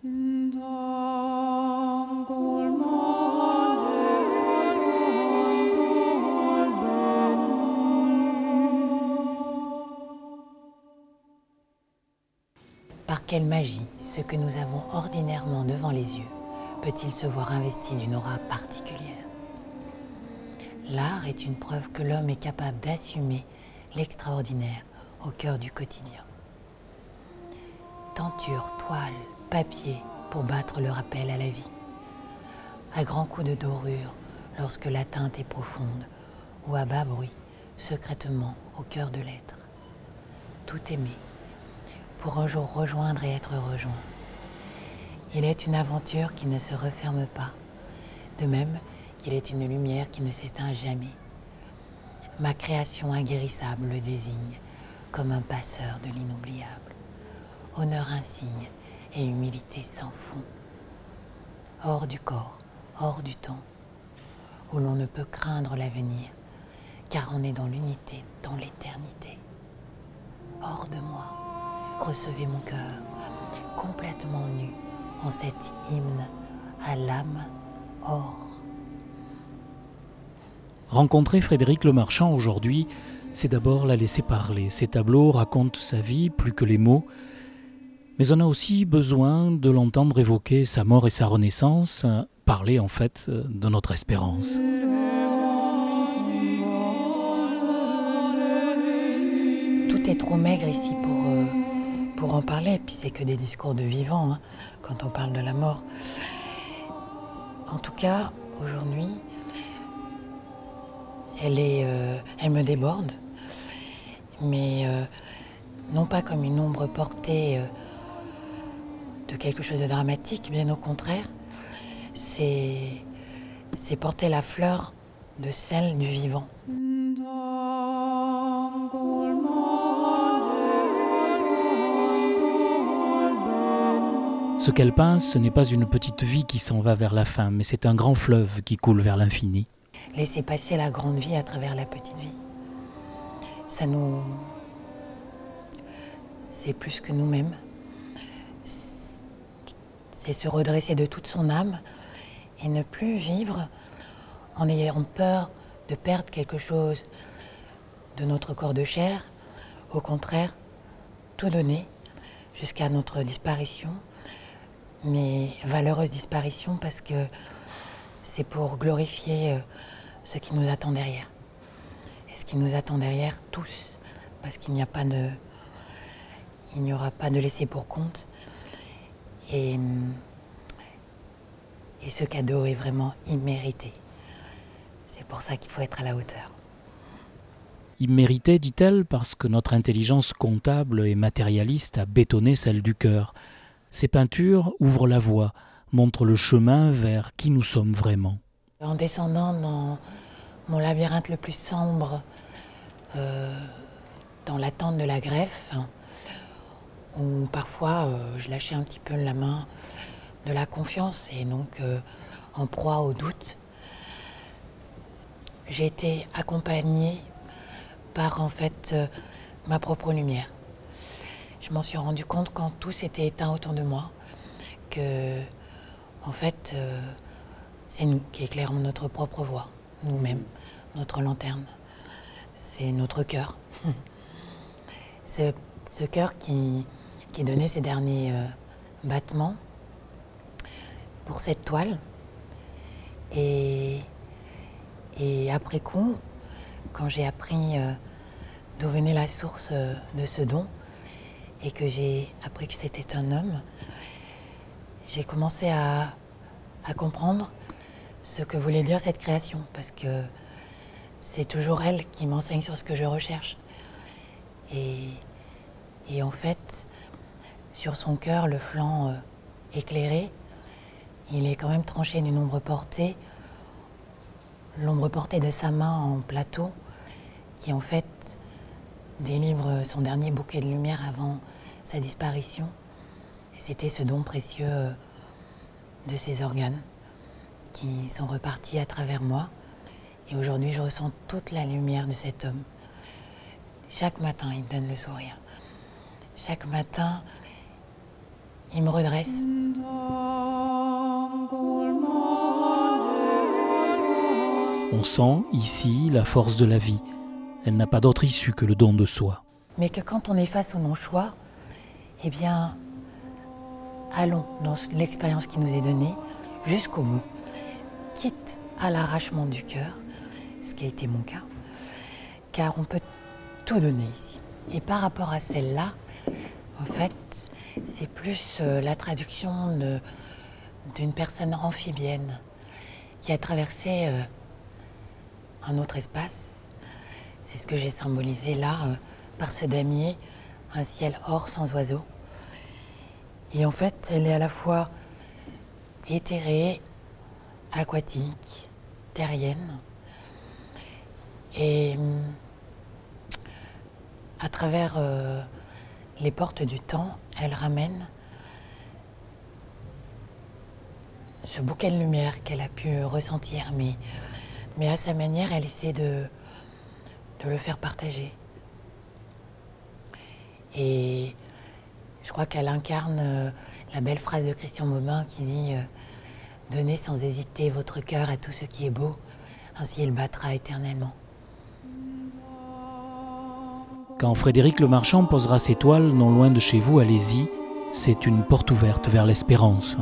Par quelle magie, ce que nous avons ordinairement devant les yeux peut-il se voir investi d'une aura particulière? L'art est une preuve que l'homme est capable d'assumer l'extraordinaire au cœur du quotidien. Tenture, toile, papier pour battre le rappel à la vie. À grands coups de dorure lorsque la teinte est profonde ou à bas bruit, secrètement au cœur de l'être. Tout aimer, pour un jour rejoindre et être rejoint. Il est une aventure qui ne se referme pas, de même qu'il est une lumière qui ne s'éteint jamais. Ma création inguérissable le désigne comme un passeur de l'inoubliable. Honneur insigne et humilité sans fond. Hors du corps, hors du temps, où l'on ne peut craindre l'avenir, car on est dans l'unité, dans l'éternité. Hors de moi, recevez mon cœur, complètement nu, en cet hymne à l'âme or. Rencontrer Frédéric Lemarchand aujourd'hui, c'est d'abord la laisser parler. Ses tableaux racontent sa vie plus que les mots, mais on a aussi besoin de l'entendre évoquer sa mort et sa renaissance, parler en fait de notre espérance. Tout est trop maigre ici pour en parler, puis c'est que des discours de vivants, hein, quand on parle de la mort. En tout cas, aujourd'hui, elle me déborde, mais non pas comme une ombre portée de quelque chose de dramatique, bien au contraire, c'est porter la fleur de sel du vivant. Ce qu'elle peint, ce n'est pas une petite vie qui s'en va vers la fin, mais c'est un grand fleuve qui coule vers l'infini. Laisser passer la grande vie à travers la petite vie. C'est plus que nous-mêmes. C'est se redresser de toute son âme et ne plus vivre en ayant peur de perdre quelque chose de notre corps de chair. Au contraire, tout donner jusqu'à notre disparition, mais valeureuse disparition parce que c'est pour glorifier ce qui nous attend derrière. Et ce qui nous attend derrière, tous, parce qu'il n'y aura pas de laisser pour compte. Et ce cadeau est vraiment immérité. C'est pour ça qu'il faut être à la hauteur. Immérité, dit-elle, parce que notre intelligence comptable et matérialiste a bétonné celle du cœur. Ces peintures ouvrent la voie, montrent le chemin vers qui nous sommes vraiment. En descendant dans mon labyrinthe le plus sombre, dans l'attente de la greffe, où parfois je lâchais un petit peu la main de la confiance et donc en proie au doute, j'ai été accompagnée par en fait ma propre lumière. Je m'en suis rendu compte quand tout s'était éteint autour de moi, que en fait c'est nous qui éclairons notre propre voie, nous-mêmes, notre lanterne. C'est notre cœur. Ce cœur qui donnait ses derniers battements pour cette toile. Et après coup, quand j'ai appris d'où venait la source de ce don, et que j'ai appris que c'était un homme, j'ai commencé à comprendre ce que voulait dire cette création, parce que c'est toujours elle qui m'enseigne sur ce que je recherche. Et en fait, sur son cœur, le flanc éclairé, il est quand même tranché d'une ombre portée, l'ombre portée de sa main en plateau, qui en fait délivre son dernier bouquet de lumière avant sa disparition. Et c'était ce don précieux de ses organes qui sont repartis à travers moi. Et aujourd'hui, je ressens toute la lumière de cet homme. Chaque matin, il me donne le sourire. Chaque matin, il me redresse. On sent ici la force de la vie. Elle n'a pas d'autre issue que le don de soi. Mais que quand on est face au non-choix, eh bien, allons dans l'expérience qui nous est donnée jusqu'au bout, quitte à l'arrachement du cœur, ce qui a été mon cas, car on peut tout donner ici. Et par rapport à celle-là, en fait, c'est plus la traduction d'une personne amphibienne qui a traversé un autre espace. C'est ce que j'ai symbolisé là, par ce damier, un ciel or sans oiseaux. Et en fait, elle est à la fois éthérée, aquatique, terrienne. Et à travers les portes du temps, elle ramène ce bouquet de lumière qu'elle a pu ressentir, mais à sa manière, elle essaie de le faire partager. Et je crois qu'elle incarne la belle phrase de Christian Bobin qui dit « Donnez sans hésiter votre cœur à tout ce qui est beau, ainsi il battra éternellement ». Quand Frédéric Lemarchand posera ses toiles non loin de chez vous, allez-y, c'est une porte ouverte vers l'espérance.